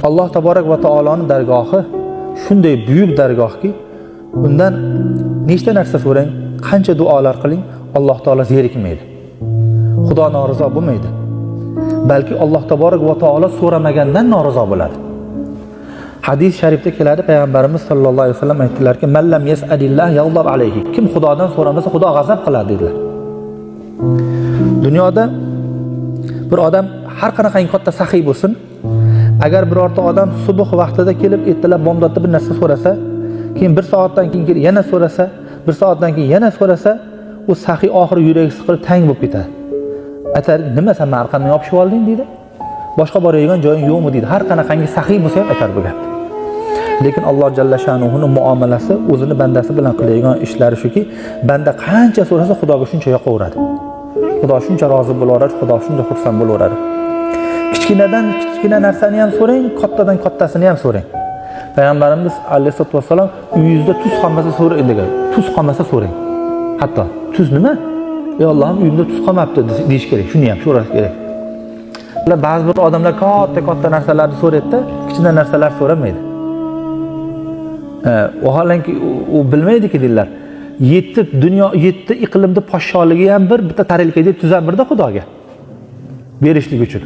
Alloh taborak va taoloning dargohi shunday buyuk dargohki, undan nechta narsa so'rang, qancha duolar qiling, Alloh taolo zerikmaydi. Xudo norizo bo'lmaydi. Balki Alloh taborak va taolo so'ramagandan norizo bo'ladi. Hadis sharifda keladi, payg'ambarimiz sollallohu alayhi vasallam aytdilarki, "Man lam yas'alillah yaghdab alayhi." Kim Xudodan so'ramasa, Xudo g'azab qiladi dedilar. Dunyoda bir odam har qanaqangi katta saxiy bo'lsin, agar birorta odam subh vaqtida kelib, ertalab bomdodda bir narsa so'rasa, keyin 1 soatdan keyin kelib yana so'rasa, 1 soatdan keyin yana so'rasa, u saxiy oxiri yuragi siqilib tang bo'lib ketadi. Aytar, "Nima sen meni arqamdan yopishib olding?" deydi. "Boshqa boradigan joying yo'qmi?" deydi. Har qanaqangi saxiy bo'lsa ham aytar bu gapni. Lekin Alloh jalla shanuhuning muomalasi, o'zini bandasi bilan qiladigan ishlari shuki, banda qancha so'rasa Xudoga shuncha yoqaveradi. Xudo shuncha rozi bo'laveradi, Xudo shuncha xursand bo'laveradi. Kichkinadan kichkina narsani ham so'rang, kattadan kattasini ham so'rang. Payg'ambarimiz alayhisolatu vasallam uyingizda tuz qolmasa so'rang degan. Tuz qolmasa so'rang. Hatto tuz nima? Ey Allohim, uyimda tuz qolmabdi deyish kerak. Shuni ham so'rash kerak. Ba'zi bir odamlar katta narsalarni so'raydi-da, kichkina narsalar so'ramaydi. Vaholanki u bilmaydi-ki deydilar. 7 iqlimda podshohligi ham bitta tarelkada tuzam birda Xudoga berishlik uchun.